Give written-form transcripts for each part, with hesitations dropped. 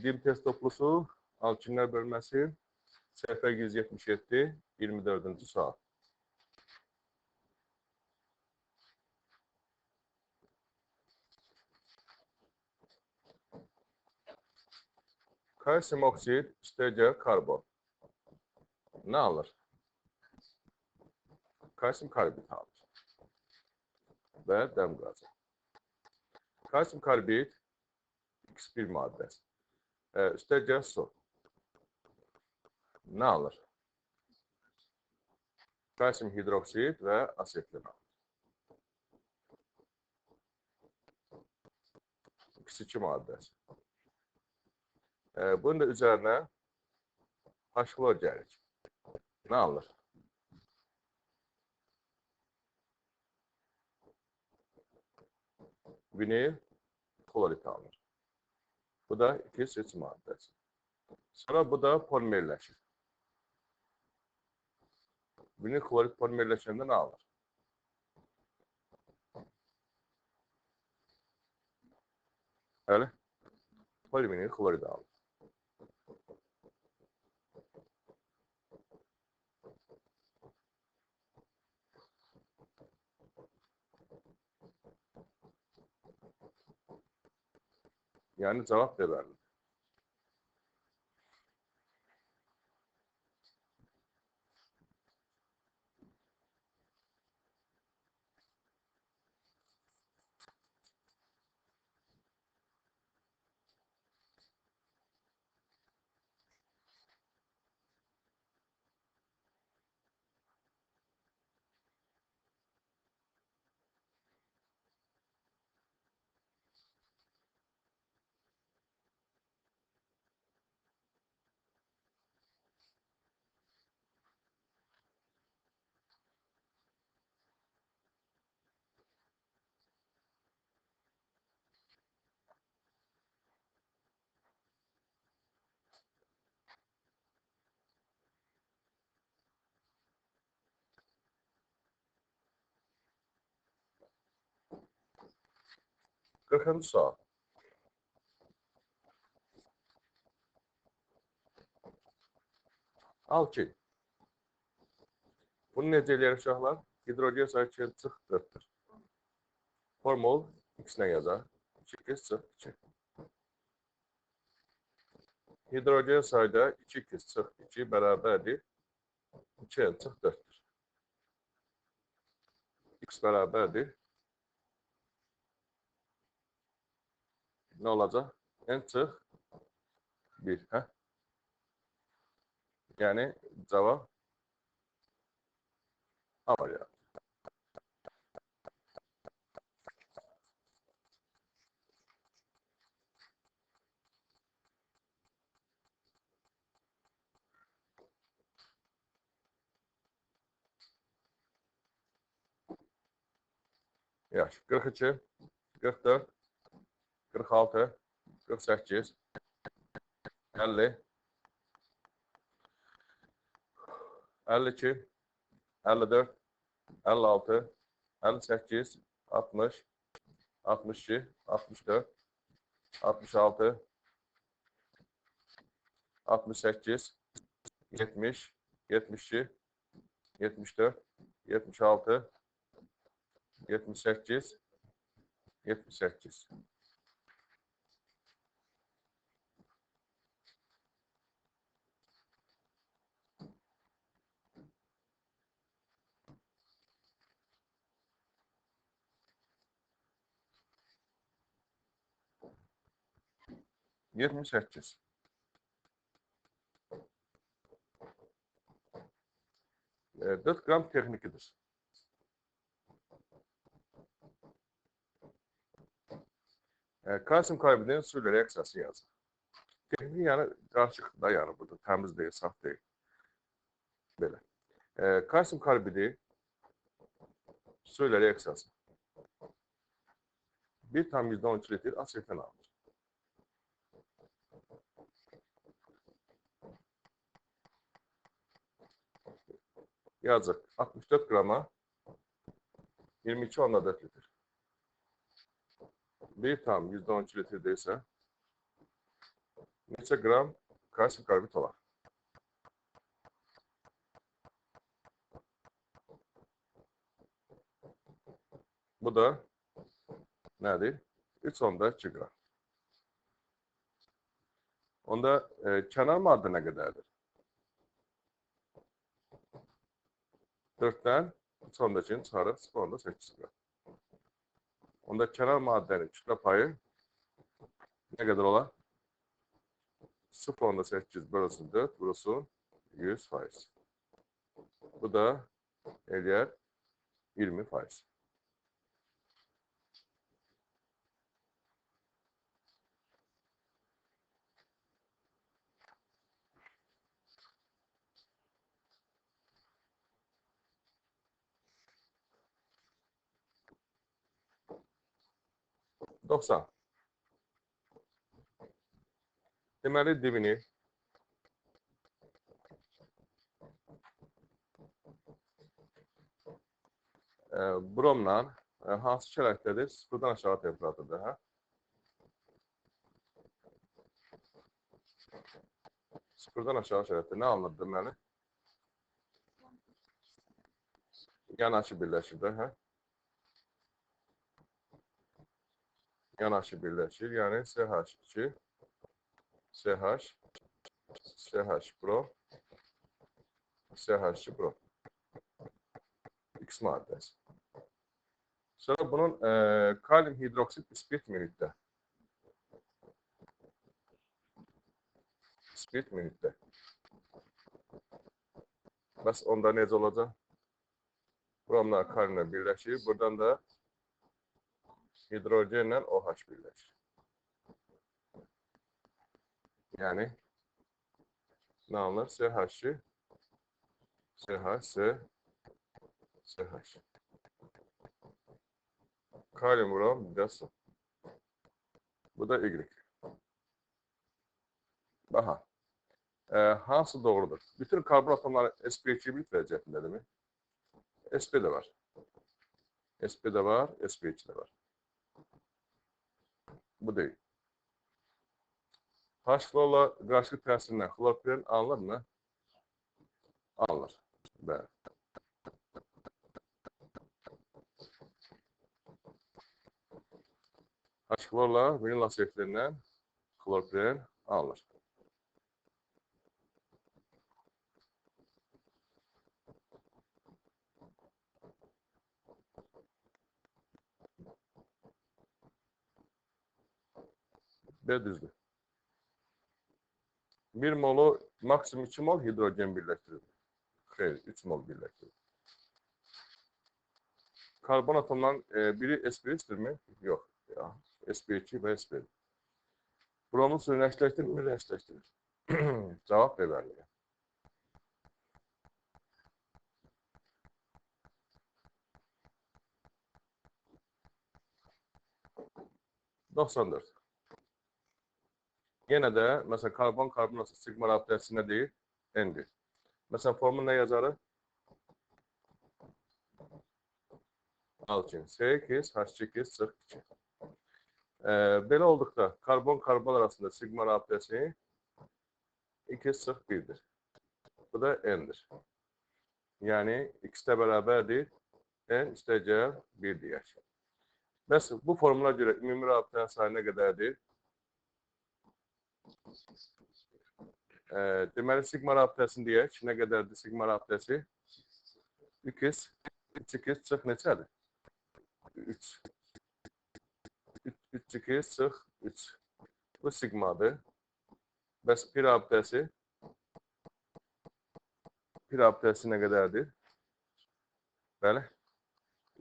Dim test toplusu, alkinlər bölməsi, səhifə 177, 24-cü sual. Kalsiyum oksid, üstəcə karbon. Nə alır? Kalsiyum karbid alır. Və dəm qazı. Kalsiyum karbid X1 maddəsi. Üstəcə su. Nə alır? Kalsiyum hidroksid və asetin alır. X2 maddəsi. Bunun da üzərinə H-klor gəlir. Nə alır? Vinil klorid alır. Bu da 2-3 maddəsi. Sonra bu da polimerləşir. Vinil klorid polimerləşəndə nə alır? Hələ? Polivinil klorid alır. Yəni cavab deməlidir. Qırxıncı sual. Alkin. Bunu necə eləyər uşaqlar? Hidrogen sayı çıx 4-dür. Formul X nə yazar? 2 çıx 2. Hidrogen sayda 2 çıx 2 bərabərdir. 2 çıx 4-dür. X bərabərdir. Nə olacaq? N çıx 1. Hə? Yəni cavab A variantı. Yaxşı. 42, 44, 46, 48, 50, 52, 54, 56, 58, 60, 62, 64, 66, 68, 70, 72, 74, 76, 78, 78. Yetmiş səkkiz. Dörd qram texnikidir. Kalsiyum karbidin su ilə reaksiyası yazır. Texnik yəni qarışıq da yəni burada, təmiz deyil, saf deyil. Belə. Kalsiyum karbidi su ilə reaksiyası. 1,12 litr asetin alır. Yazıq 64 qrama 22,4 litr. 1,12 litrdə isə neçə qram kalsium karbid olar? Bu da nədir? 3,2 qram. Onda kənar maddə nə qədərdir? 4-dən 3,2-ni çıxarıb 0,8 qram. Onda kənar maddənin kütlə payı nə qədər olar? 0,8 bölünsün 4 vurulsun 100%. Bu da eləyər 20%. Doksan. Deməli dibini bromla hansı şərətdədir? Sıfırdan aşağı temperaturda. Hə? Sıfırdan aşağı şərətdə nə alınır deməli? Yanaşı birləşir də. Hə? Yanaşı birləşir. Yəni CH2, CH, CH brom, CH2 brom. X maddəsi. Sonra bunun kalium hidroksid ispit mühitdə. İspit mühitdə. Bəs onda necə olacaq? Bromlar kaliumla birləşir. Buradan da hidrogenlə OH birləşir. Yəni nə alınır? CH2, CH, CH. Kalium, brom, bir də su. Bu da Y. Baxa. Hansı doğrudur? Bütün karbon atomları sp2 vəziyyətindədirmi? sp də var. sp də var, sp2 də var. Bu deyil. H-florla qarşılıq təsirindən xlorpren alınırmı? Alınır. Bəli. H-florla vinil asetlerindən xlorpren alınır. B düzdür. 1 molu maksimum 2 mol hidrogen birləşdirir. Xeyr, 3 mol birləşdirir. Karbon atomların biri sp3'dirmi? Yox. sp2 və sp1. Bromu suyunu əksləşdirir mi? Əksləşdirir. Cavab verməlidir. %94. Yenə də, məsələn, karbon asıl sigma rabitəsi nə deyir? N-dir. Məsələn, formu nə yazarıq? Alkin, C2, H2, C2. Belə olduqda, karbon arasında sigma rabitəsi 2,1'dir. Bu da N'dir. Yəni, X də bərabərdir, N istəyəcək 1 deyək. Bəs bu formula görə ümumi rabitənin sayı nə qədərdir? Deməli, sigma rabitəsini deyək. Nə qədərdir sigma rabitəsi? 2x, 3x çıx neçədir? 3. 3x çıx 3. Bu sigmadır. Bəs pi rabitəsi? Pi rabitəsi nə qədərdir? Bəli.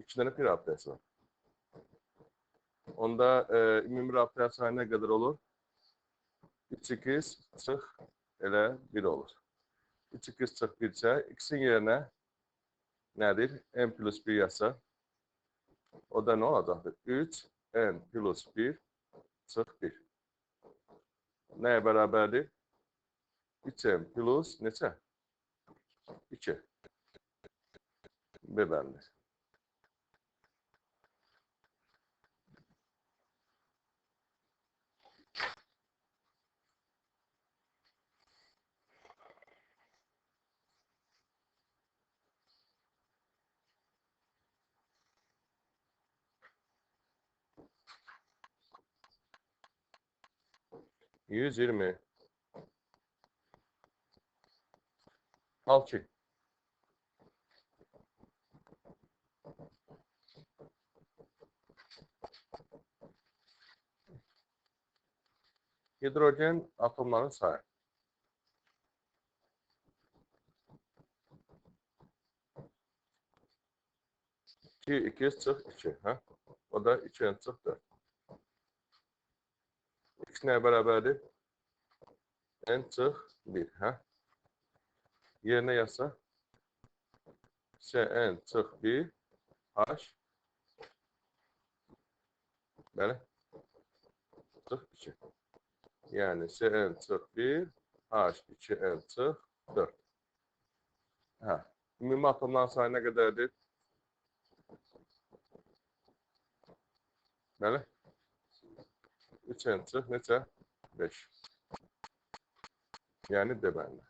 2 dənə pi rabitəsi var. Onda ümumi rabitənin sayı nə qədər olur? 3x çıx elə 1 olur. 3x çıx 1 isə x-in yerinə nədir? N plus 1 yazsa. O da nə olacaqdır? 3n plus 1 çıx 1. Nəyə bərabərdir? 3n plus neçə? 2. B bəndir. 120. Alçı. Hidrojen atomların sayı. İki çıx 2. Hə? O da 2 çıx 4. X nəyə bərabərdir? N çıx 1. Hə? Yerinə yazsa Cn çıx 1 H bəli çıx 2. Yəni Cn çıx 1 H2n çıx 4. Hə. Ümumi atomların sayı nə qədərdir? Bəli. 3n çıx neçə? 5. Yəni deməli.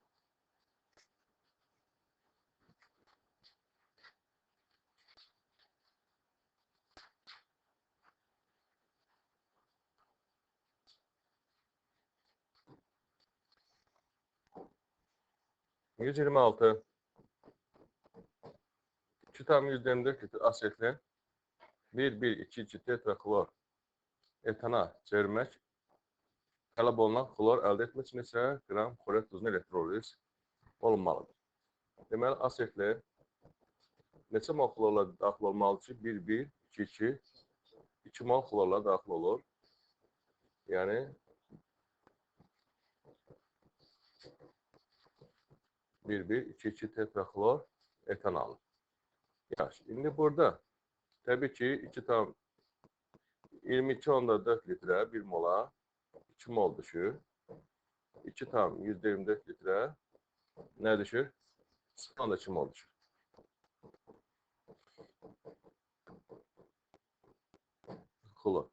Yüz 26. 2 tam 124 litre asetlin 1,1,2,2 tetraklor etana çevirmək tələb olunan xlor əldə etmək üçün isə qram xloret duzunu elektroliz olunmalıdır. Deməli, asetlin neçə mol xlorla daxil olmalıdır ki, 1,1,2,2 2 mol xlorla daxil olur. Yəni 1,1,2,2 tetraklor etan alır. Yaxşı, indi burada təbii ki 2 tam 22,4 litrə 1 mola 2 mol düşür. 2 tam 124 litrə nə düşür? 0,2 mol düşür. Xlor.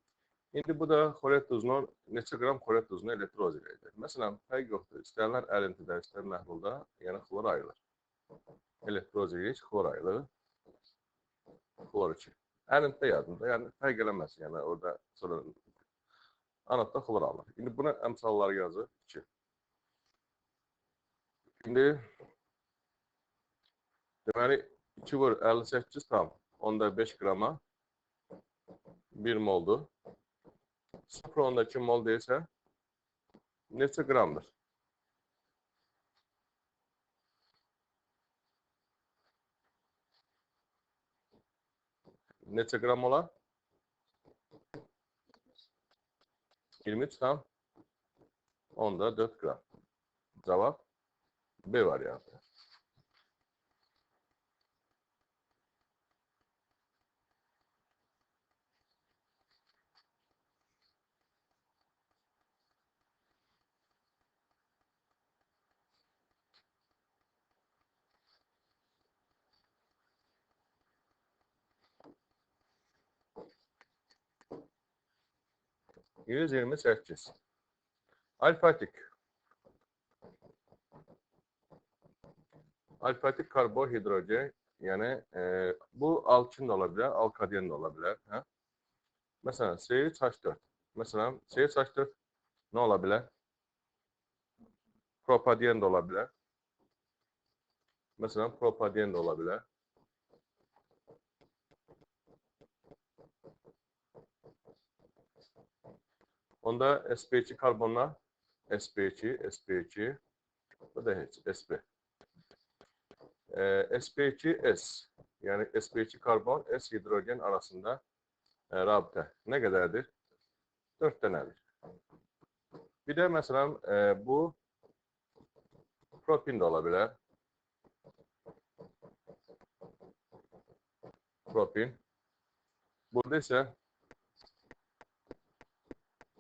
İndi bu da xloret duzunun neçə qram xloret duzunu elektroz edir. Məsələn, fərq yoxdur. İstənilər ərintidə, istənilər məhlulda, yəni xlor ayrılır. Elektroz edir, xlor ayrılır. Xlor 2. Ərintidə yazında, yəni fərq eləməz. Yəni orada sonra anodda xlor alır. İndi buna əmsalları yazır 2. İndi deməli 2 vur 58 tam 10,5 qrama 1 moldur. 0,2 mol deyirsə neçə qramdır? Neçə qram olar? 23 tam 10,4 qram. Cavab B variantı. %28. Alfatik. Alfatik karbohidrogen, yəni bu alkin də ola bilər, alkaden də ola bilər. Hə? Məsələn, C3H4. Məsələn, C3H4 nə ola bilər? Propaden də ola bilər. Məsələn, propaden də ola bilər. Onda sp2 karbonlar, sp2, sp2, bu da heç, sp. sp2s, yəni sp2 karbon, s hidrogen arasında rabitə nə qədərdir? 4 dənədir. Bir də məsələn, bu propin də ola bilər. Propin. Burada isə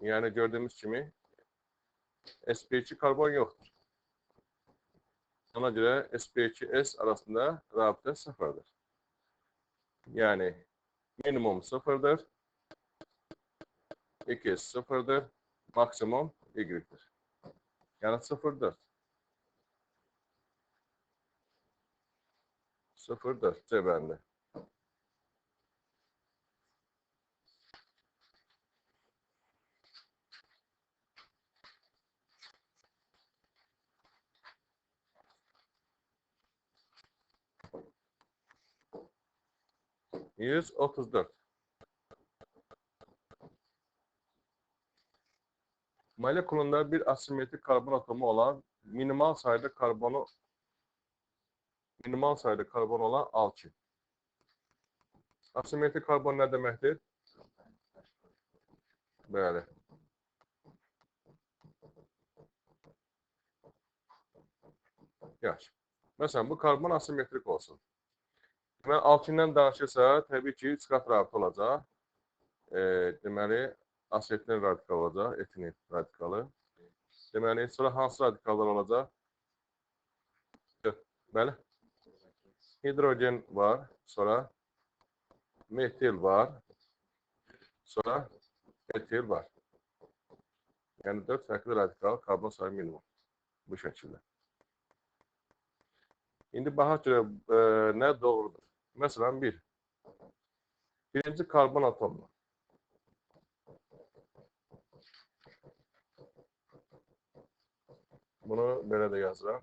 yəni gördüyümüz kimi sp2 karbon yoxdur. Ona görə sp2s arasında rabitə 0'dır. Yəni minimum 0'dır, x 0'dır, maksimum y'dir. Yəni 0'dır. 0'dır C bəndi. 134. Molekulunda bir asimetrik karbon atomu olan minimal sayıda karbon olan alkin. Asimetrik karbon ne deməkdir? Bəli. Yaxşı. Məsələn, bu karbon asimetrik olsun. Deməli, alkindən danışırsa, təbii ki, 3 qat rabitə olacaq. Deməli, asetin radikalı olacaq, etinin radikalı. Deməli, sonra hansı radikallar olacaq? Bəli. Hidrogen var, sonra metil var, sonra etil var. Yəni 4 fərqli radikal karbon sayı minimum. Bu şəkildə. İndi baxaq görə nə doğrudur? Məsələn, birinci karbon atomu. Bunu belə də yazıram.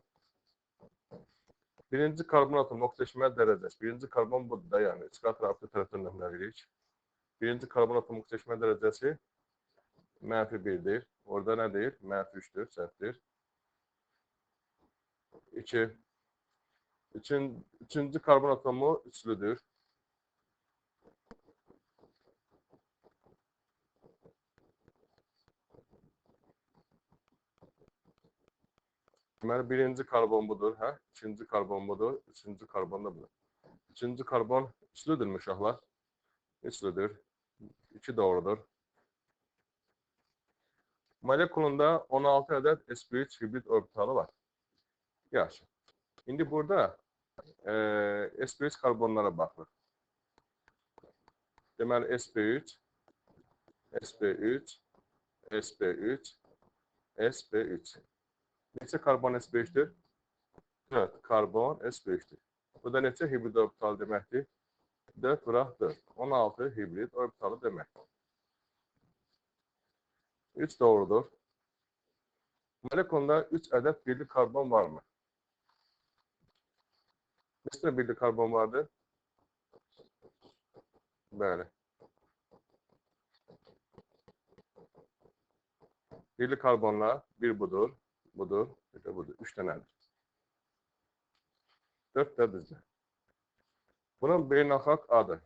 Birinci karbon atomu oksidaşmə dərəcəsi. Birinci karbon budur da, yəni iç qat rabitə tərəfdən nömrələyirik. Birinci karbon atomu oksidaşmə dərəcəsi -1'dir. Orada nədir? -3'dür, səhvdir. 2. Üçüncü karbon atomu üçlüdür. Deməli, birinci karbon budur, hə? İkinci karbon budur, üçüncü karbon da budur. Üçüncü karbon üçlüdür uşaqlar. Üçlüdür. 2 doğrudur. Molekulunda 16 ədəd sp3 hibrid orbitalı var. Yaxşı. İndi burada sp3 karbonlara baxırıq. Deməli, sp3, sp3, sp3, sp3. Neçə karbon sp3'dür? 4 karbon sp3'dür. Bu da neçə hibrid orbitalı deməkdir? 4 vuraq 4. 16 hibrid orbitalı deməkdir. 3 doğrudur. Molekulunda 3 ədəd birli karbon var mı? Neçə birli karbon vardır? Bəli. Birli karbonlar bir budur, budur, bir de budur. 3 dənədir. 4 də düzdür. Bunun beynəlxalq adı.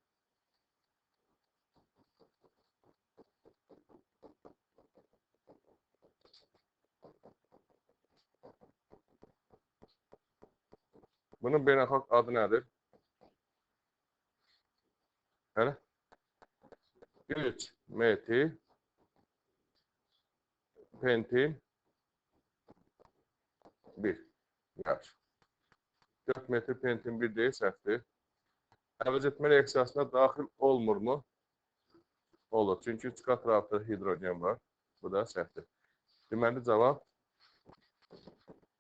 Bunun beynəlxalq adı nədir? Hələ? 3 metil pentin 1. Yaxşı. 4 metil pentin 1 deyil, səhvdir. Əvəz etmə reaksiyasına daxil olmur mu? Olur. Çünki 3 qat rabitə hidrogen var. Bu da səhvdir. Deməli, cavab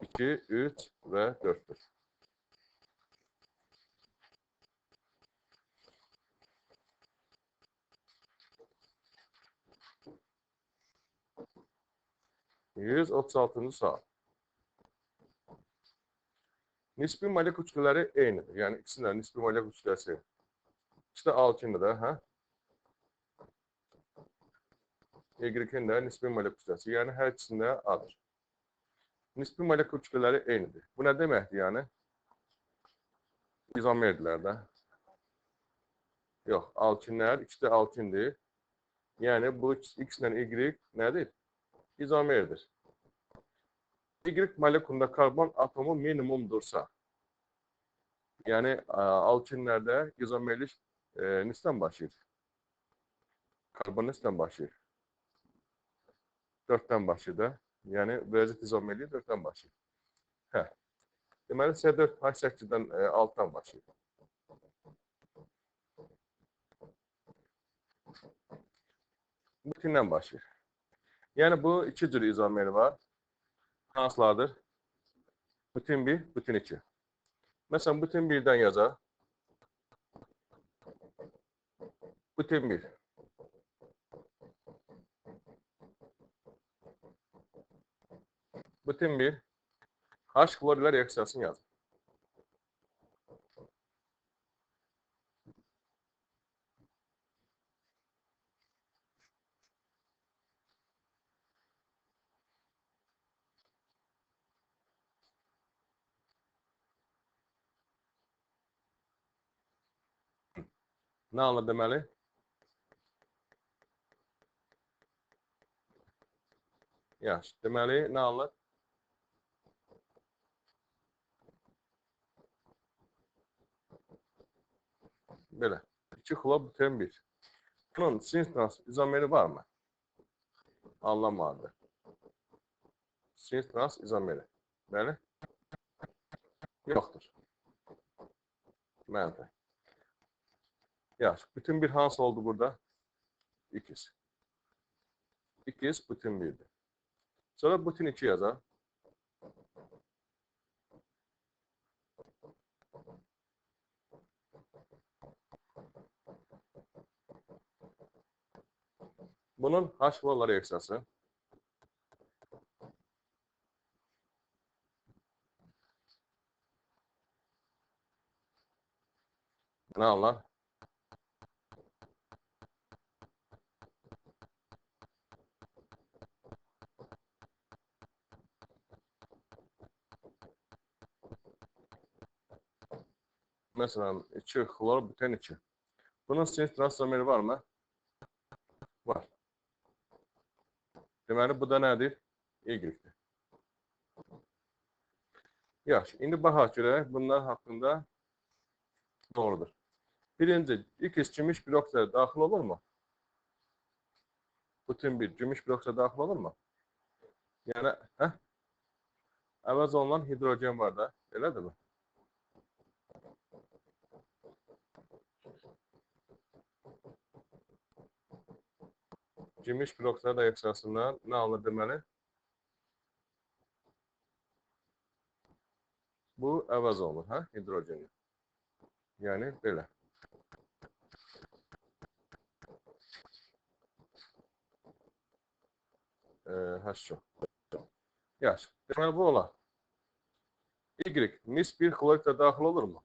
2, 3 və 4'dür. %136. sual. Nisbi molekul kütlələri eynidir. Yəni, ikisində nisbi molekul kütləsi. İşte alkindir də, hə? Y-in də nisbi molekul kütləsi. Yəni, hər ikisində A-dır. Nisbi molekul kütlələri eynidir. Bu nə deməkdir, yəni? İzomerdirlər də. Yox, alkinlər, ikisi də alkindir. Yəni, bu X ilə Y nədir? İzomerdir. Y molekulunda karbon atomu minimumdursa, yəni alkinlərdə izomerlik nisdən başlayır? Karbon nisdən başlayır? 4'dən başlayır da. Yəni, vəziyyət izomerliyi 4'dən başlayır. Hə. Deməli, C4 H8'dən 6'dan başlayır. Butindən başlayır. Yəni, bu iki cür izomeri var. Hansılardır? Butin 1, butin 2. Məsələn, butin 1'dən yazaq. Butin 1. Butin 1. H klor ilə reaksiyasını yazın. Nə alınır deməli? Yaxşı. Deməli, nə alınır? Belə. 2 xlor-buten 1. Bunun sinus trans izomeri var mı? Anlamadı. Sinus trans izomeri. Bəli? Yoxdur. Mənfi. Yaxşı. Bütün bir hansı oldu burada? İkiz. İkiz bütün birdir. Sonra bütün 2 yazar. Bunun H-xlorla reaksiyası. Nə alınır? Məsələn, 2 xlor-buten 2. Bunun sinus trans izomeri var mı? Var. Deməli, bu da nədir? Y-dir. Yaxşı, indi baxaq görək bunlar haqqında doğrudur. Birinci, X gümüş bir oksida daxil olur mu? Bütün bir gümüş bir oksida daxil olur mu? Yəni, əvəz olunan hidrogen var da, elədir mi? Gümüş bir oksida reaksiyasından nə alınır deməli? Bu əvəz olunur, hidrogeni. Yəni, belə. H2. Yaxşı. Deməli, bu olar. Y, mis bir xlorida daxil olur mu?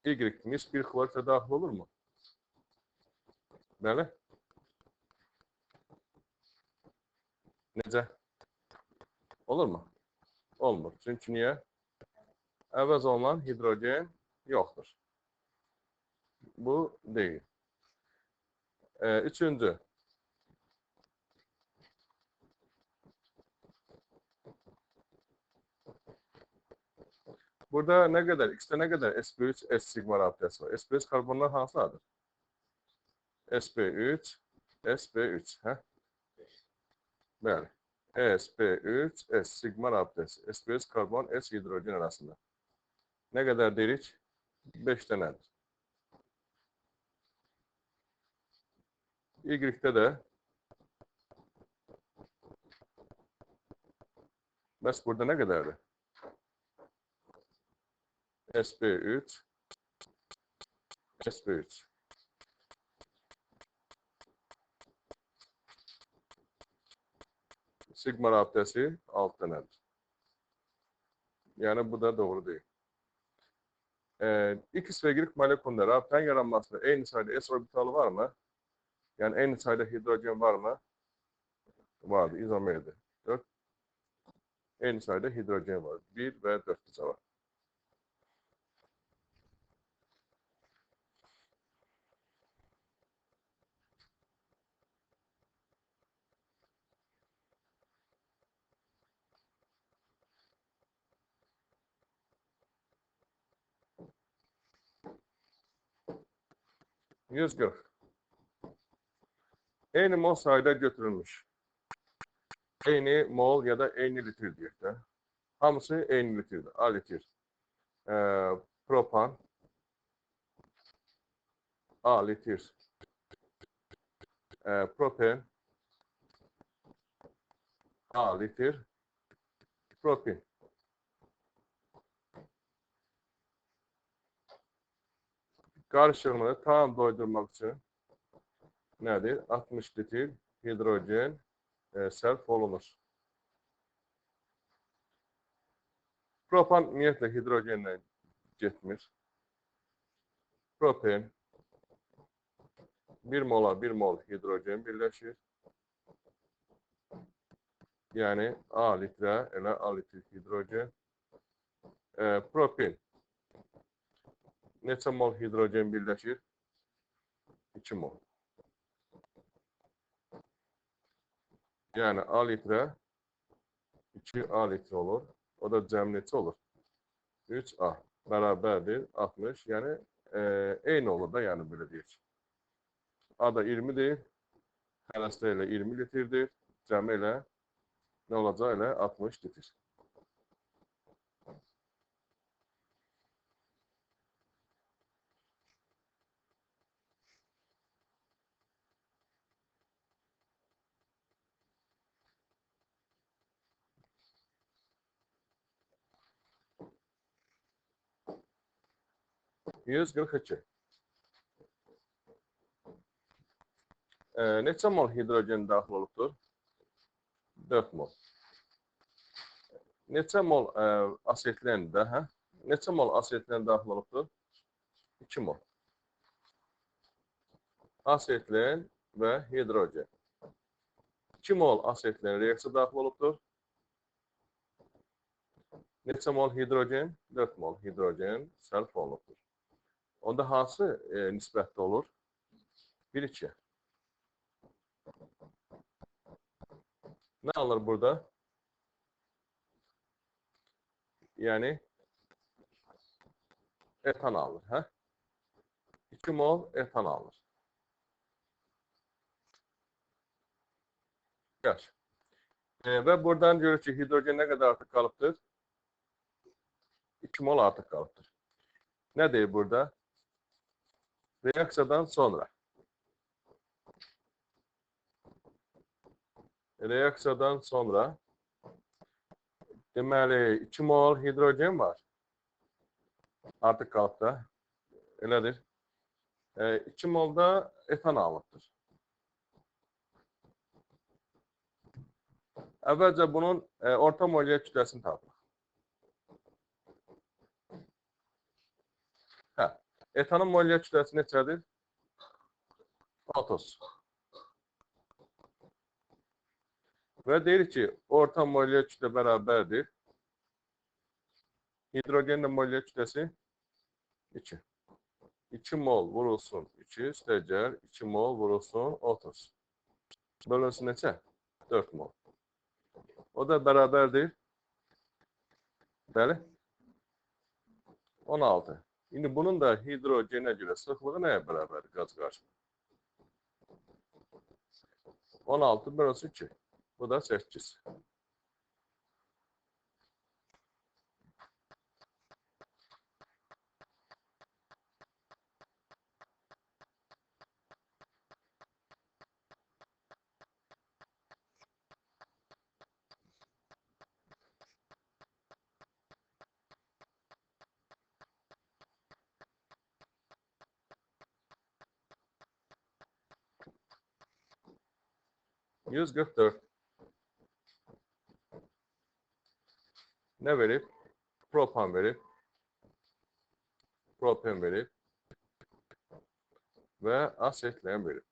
Y, mis bir xlorida daxil olur mu? Bəli. Necə? Olur mu? Olmur. Çünki niyə? Əvəz olunan hidrogen yoxdur. Bu deyil. Üçüncü. Burada nə qədər, X-də nə qədər sp3, S sigma rabitəsi var? sp3 karbonlar hansılardır? sp3, sp3, Bəli. sp3, S sigma rabitəsi. sp3 karbon, S hidrogen arasında. Nə qədər deyirik? 5 dənədir. Y-də də bəs burada nə qədərdir? sp3, sp3. Sigma rabitəsi 6 dənədir. Yəni, bu da doğru deyil. X və Y molekulunda rabitənin yaranmasında eyni sayda S orbitalı var mı? Yəni, eyni sayda hidrogen var mı? Vardır, izomeridir. 4. Eyni sayda hidrogen var. 1 və 4 cavab. %40. Eyni mol sayda götürülmüş. Eyni mol ya da eyni litir deyək də. Hamısı eyni litirdir. A litir. Propan. A litir. Propen. A litir. Propin. Qarışığını tam doydurmaq üçün nədir? 60 litir hidrogen sərf olunur. Propan ümumiyyətlə hidrogenlə getmir. Propen 1 mola 1 mol hidrogen birləşir. Yəni A litrə elə A litr hidrogen. Propin neçə mol hidrogen birləşir? 2 mol. Yəni A litrə 2A litrə olur. O da cəm neçə olur? 3A bərabərdir 60. Yəni eyni olur da, yəni belə deyək. A da 20-dir. Hərəsdə elə 20 litrdir. Cəmi elə nə olacaq? Elə 60 litr. %142. Neçə mol hidrogen daxil olubdur? 4 mol. Neçə mol asetlen də, hə? Neçə mol asetlen daxil olubdur? 2 mol. Asetlen və hidrogen. 2 mol asetlen reaksiya daxil olubdur. Neçə mol hidrogen? 4 mol hidrogen sərf olunubdur. Onda hansı nisbətdə olur? 1-2. Nə alır burada? Yəni etan alır, hə? 2 mol etan alır. Yaxşı. Və buradan görürük ki, hidrogen nə qədər artıq qalıbdır? 2 mol artıq qalıbdır. Nə deyir burada? Reaksiyadan sonra. Reaksiyadan sonra deməli 2 mol hidrogen var. Artıq qalıb da. Elədir. 2 mol da etan alıbdır. Əvvəlcə bunun orta molekül kütləsini tapırıq. Hə, etanın molekül kütləsi neçədir? 30. Və deyir ki, orta molekül kütlə bərabərdir. Hidrogenin molekül kütləsi 2. 2 mol vurulsun 2, üstəgəl 2 mol vurulsun 30. Bölünsün neçə? 4 mol. O da bərabərdir. Bəli. 16. İndi bunun da hidrogenə görə sıxlığı nəyə bərabərdir? Qaz qarşılığı. 16 bölünsün 2. Bu da 8. %144. Nə verib? Propan verib. Propen verib. Və asetlen verib.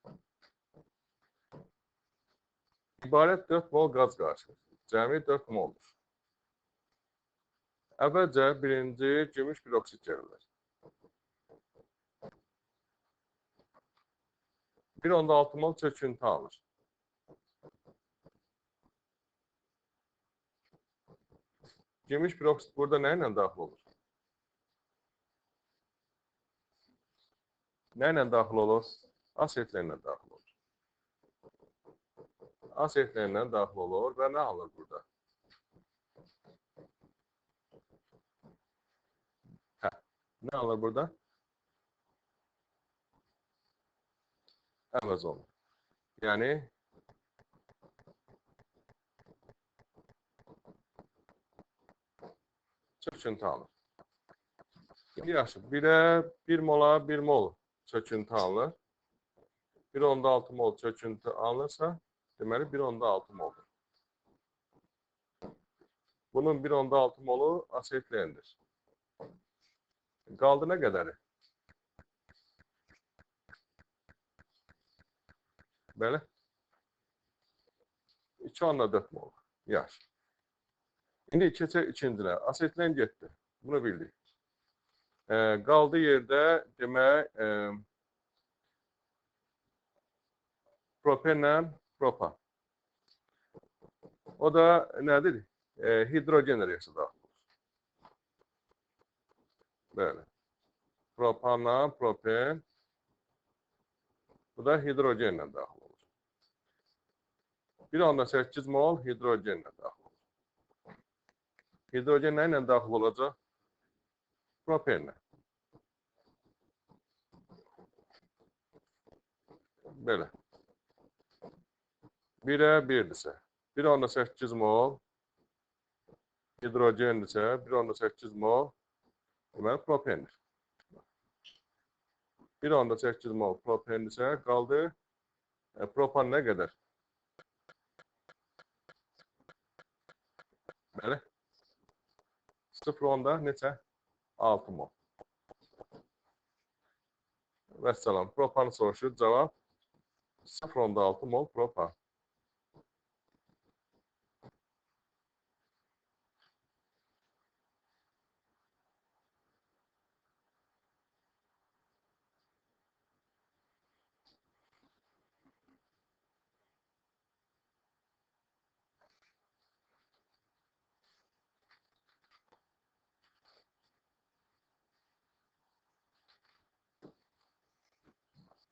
İbarət 4 mol qaz qarşılıq. Cəmi 4 moldur. Əvvəlcə birinci gümüş piroksid gəlir. 1,6 mol çöküntü alır. Gümüş piroksid burada nə ilə daxil olur? Nə ilə daxil olur? Asetlenlə daxil olur. Asetlenlə daxil olur və nə alır burada? Hə, nə alır burada? Əvəz olunur. Yəni çöküntü alır. Yaxşı, 1 mola 1 mol çöküntü alır. 1,6 mol çöküntü alınırsa, deməli 1,6 moldur. Bunun 1,6 molu asetlendir. Qaldı nə qədəri? Bəli. 2,4 mol. Yaxşı. İndi keçək ikincinə. Asetlen getdi. Bunu bildik. Qaldı yerdə demək propenlə propan. O da nədir? Hidrogen reaksiyası daxil olur. Belə. Propanla propen. Bu da hidrogenlə daxil olur. 1,8 mol hidrogenlə daxil olur. Hidrogen nə ilə daxil olacaq? Propenlə. Belə. 1'ə 1'dirsə, 1,8 mol hidrogendirsə, 1,8 mol deməli propendir. 1,8 mol propendirsə, qaldı propan nə qədər? Bəli. 0,10-da neçə? 6 mol. Vəssalam. Propanı soruşur. Cavab 0,6 mol propan.